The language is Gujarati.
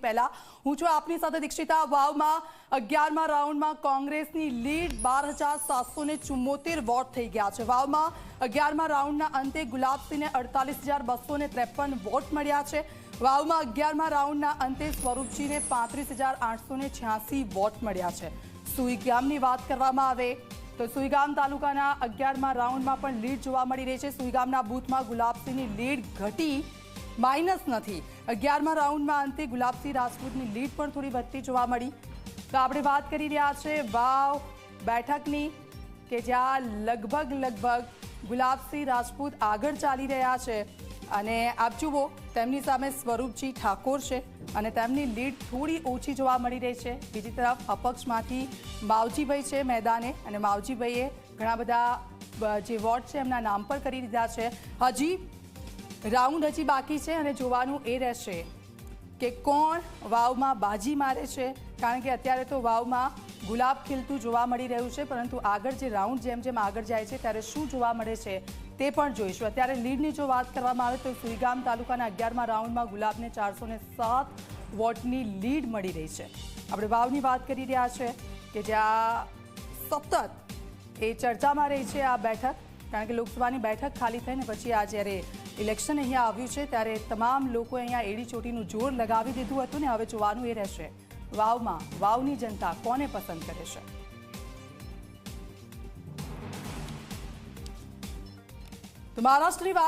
સૌથી પહેલા હું છું આપની સાથે દીક્ષિતા। વાવમાં 11મા રાઉન્ડમાં કોંગ્રેસની લીડ 12,774 વોટ થઈ ગયા છે। વાવમાં 11મા રાઉન્ડના અંતે ગુલાબસિંહને 48,253 વોટ મળ્યા છે। વાવમાં 11મા રાઉન્ડના અંતે સ્વરૂપજીને 35,886 વોટ મળ્યા છે। સુઈગામની વાત કરવામાં આવે તો સુઈગામ તાલુકાના 11મા રાઉન્ડમાં પણ લીડ જોવા મળી રહી છે। સુઈગામના બૂથમાં ગુલાબસિંહની લીડ ઘટી, માઇનસ નથી। 11મા રાઉન્ડમાં અંતે ગુલાબસિંહ રાજપૂતની લીડ પણ થોડી વધતી જોવા મળી। તો આપણે વાત કરી રહ્યા છે વાવ બેઠકની કે જ્યાં લગભગ ગુલાબસિંહ રાજપૂત આગળ ચાલી રહ્યા છે અને આપ જુઓ તેમની સામે સ્વરૂપજી ઠાકોર છે અને તેમની લીડ થોડી ઓછી જોવા મળી રહી છે। બીજી તરફ અપક્ષમાંથી માવજીભાઈ છે મેદાને અને માવજીભાઈએ ઘણા બધા જે વોટ છે એમના નામ પર કરી દીધા છે। હજી રાઉન્ડ બાકી છે અને જોવાનું એ રહેશે કે કોણ વાવમાં બાજી મારે છે, કારણ કે અત્યારે તો વાવમાં ગુલાબ ખીલતું જોવા મળી રહ્યું છે, પરંતુ આગળ જે રાઉન્ડ જેમ જેમ આગળ જાય છે ત્યારે શું જોવા મળે છે તે પણ જોઈશું। અત્યારે લીડની જો વાત કરવામાં આવે તો સુઈગામ તાલુકાના 11મા રાઉન્ડમાં ગુલાબને 407 વોટની લીડ મળી રહી છે। આપણે વાવની વાત કરી રહ્યા છે કે જ્યાં સતત એ ચર્ચામાં રહી છે આ બેઠક, કારણ કે લોકસભાની બેઠક ખાલી થઈને પછી આ જ્યારે ઇલેક્શન અહીંયા આવ્યું છે ત્યારે તમામ લોકો અહીંયા એડી ચોટીનું જોર લગાવી દીધું હતું ને હવે જોવાનું એ રહેશે વાવમાં વાવની જનતા કોને પસંદ કરે છે। તો મહારાષ્ટ્રની વાત